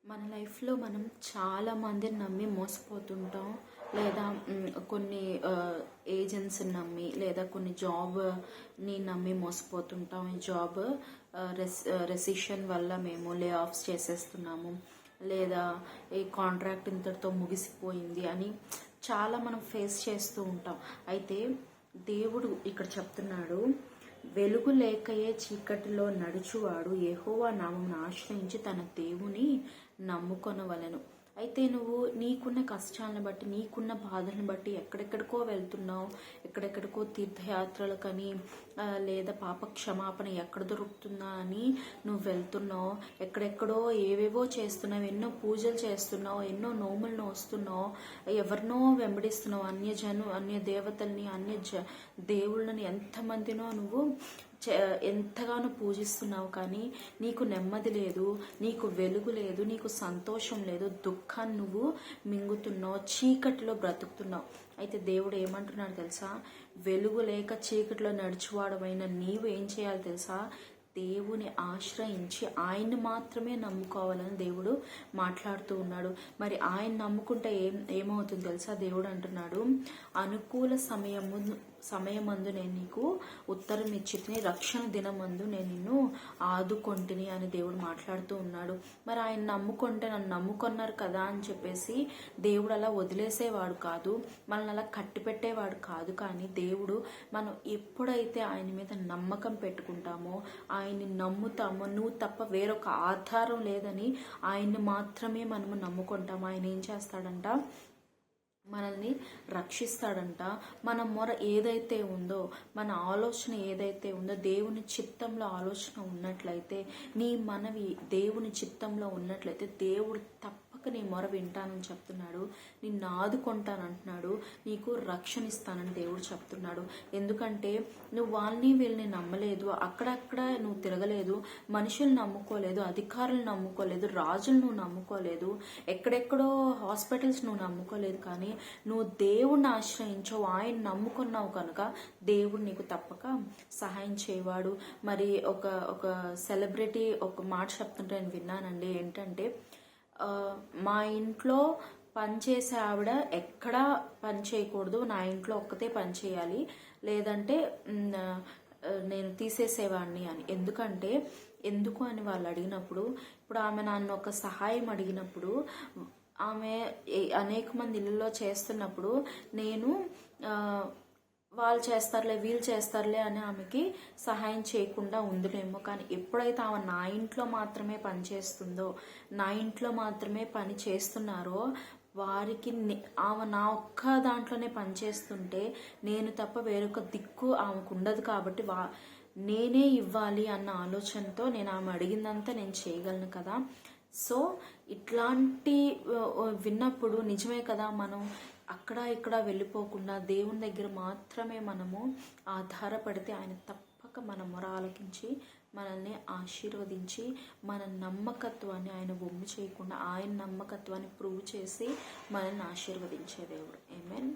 మన లైఫ్లో మనం చాలా మందిని నమ్మి మోసపోతుంటాం. లేదా కొన్ని ఏజెన్సీని నమ్మి, లేదా కొన్ని జాబ్ని నమ్మి మోసపోతుంటాం. ఈ జాబ్ రెసిషన్ వల్ల మేము లే ఆఫ్స్ చేసేస్తున్నాము, లేదా ఈ కాంట్రాక్ట్ ఇంతటితో ముగిసిపోయింది అని చాలా మనం ఫేస్ చేస్తూ ఉంటాం. అయితే దేవుడు ఇక్కడ చెప్తున్నాడు, వెలుగు లేకయే చీకటిలో నడుచువాడు యెహోవా నామమును ఆశ్రయించి తన దేవుని నమ్ముకొనవలెను. అయితే నువ్వు నీకున్న కష్టాలను బట్టి, నీకున్న బాధలను బట్టి ఎక్కడెక్కడికో వెళ్తున్నావు, ఎక్కడెక్కడికో తీర్థయాత్రలకని, లేదా పాప క్షమాపణ ఎక్కడ దొరుకుతుందా అని నువ్వు వెళ్తున్నావు. ఎక్కడెక్కడో ఏవేవో చేస్తున్నావు, ఎన్నో పూజలు చేస్తున్నావు, ఎన్నో నోములను వస్తున్నావు, ఎవరినో వెంబడిస్తున్నావు, అన్య దేవతల్ని, దేవుళ్ళని ఎంతమందినో నువ్వు ఎంతగానో పూజిస్తున్నావు. కానీ నీకు నెమ్మది లేదు, నీకు వెలుగు లేదు, నీకు సంతోషం లేదు, దుఃఖాన్ని నువ్వు మింగుతున్నావు, చీకటిలో బ్రతుకుతున్నావు. అయితే దేవుడు ఏమంటున్నాడు తెలుసా? వెలుగు లేక చీకటిలో నడుచువాడమైన నీవు ఏం చేయాలి తెలుసా? దేవుని ఆశ్రయించి ఆయన్ని మాత్రమే నమ్ముకోవాలని దేవుడు మాట్లాడుతూ ఉన్నాడు. మరి ఆయన నమ్ముకుంటే ఏమవుతుంది తెలుసా? దేవుడు అంటున్నాడు, అనుకూల సమయమందు నేను నీకు ఉత్తరం ఇచ్చితిని, రక్షణ దినమందు నేను నిన్ను ఆదుకొంటిని అని దేవుడు మాట్లాడుతూ ఉన్నాడు. మరి ఆయన నమ్ముకుంటే, నన్ను నమ్ముకున్నారు కదా అని చెప్పేసి దేవుడు అలా వదిలేసేవాడు కాదు, మనల్ని అలా కట్టిపెట్టేవాడు కాదు. కానీ దేవుడు మనం ఎప్పుడైతే ఆయన మీద నమ్మకం పెట్టుకుంటామో, ఆయన్ని నమ్ముతామో, నువ్వు తప్ప వేరొక ఆధారం లేదని ఆయన్ని మాత్రమే మనము నమ్ముకుంటాము, ఆయన ఏం చేస్తాడంట? మనల్ని రక్షిస్తాడంట. మన మొర ఏదైతే ఉందో, మన ఆలోచన ఏదైతే ఉందో, దేవుని చిత్తంలో ఆలోచన ఉన్నట్లయితే, నీ మనవి దేవుని చిత్తంలో ఉన్నట్లయితే దేవుడు తప్పక నీ మొర వింటానని చెప్తున్నాడు, నిన్ను ఆదుకుంటానంటున్నాడు, నీకు రక్షణ ఇస్తానని దేవుడు చెప్తున్నాడు. ఎందుకంటే నువ్వు వాళ్ళని వీళ్ళని నమ్మలేదు, అక్కడక్కడ నువ్వు తిరగలేదు, మనుషులు నమ్ముకోలేదు, అధికారులు నమ్ముకోలేదు, రాజులు నువ్వు నమ్ముకోలేదు, ఎక్కడెక్కడో హాస్పిటల్స్ నువ్వు నమ్ముకోలేదు. కానీ నువ్వు దేవుణ్ణి ఆశ్రయించావు, ఆయన నమ్ముకున్నావు కనుక దేవుడు నీకు తప్పక సహాయం చేయవాడు. మరి ఒక సెలబ్రిటీ ఒక మాట చెప్తుంటే నేను విన్నానండి. ఏంటంటే, మా ఇంట్లో పనిచేసే ఆవిడ ఎక్కడా పని చేయకూడదు, నా ఇంట్లో ఒక్కతే పని చేయాలి, లేదంటే నేను తీసేసేవాడిని అని. ఎందుకు అని వాళ్ళు అడిగినప్పుడు, ఇప్పుడు ఆమె నన్ను ఒక సహాయం అడిగినప్పుడు, ఆమె అనేక మంది ఇళ్ళలో చేస్తున్నప్పుడు నేను వాళ్ళు చేస్తారులే, వీళ్ళు చేస్తారులే అని ఆమెకి సహాయం చేయకుండా ఉందిలేమో. కానీ ఎప్పుడైతే ఆమె నా ఇంట్లో మాత్రమే పని చేస్తుందో, నా ఇంట్లో మాత్రమే పని చేస్తున్నారో, వారికి ఆమె నా ఒక్క దాంట్లోనే పనిచేస్తుంటే నేను తప్ప వేరొక దిక్కు ఆమెకు ఉండదు. కాబట్టి నేనే ఇవ్వాలి అన్న ఆలోచనతో నేను ఆమె అడిగిందంతా నేను చేయగలను కదా. సో ఇట్లాంటి విన్నప్పుడు నిజమే కదా, మనం అక్కడ ఇక్కడ వెళ్ళిపోకుండా దేవుని దగ్గర మాత్రమే మనము ఆధారపడితే ఆయన తప్పక మన మొర ఆలకించి మనల్ని ఆశీర్వదించి, మన నమ్మకత్వాన్ని ఆయన వమ్ము చేయకుండా ఆయన నమ్మకత్వాన్ని ప్రూవ్ చేసి మనల్ని ఆశీర్వదించే దేవుడు. ఆమేన్.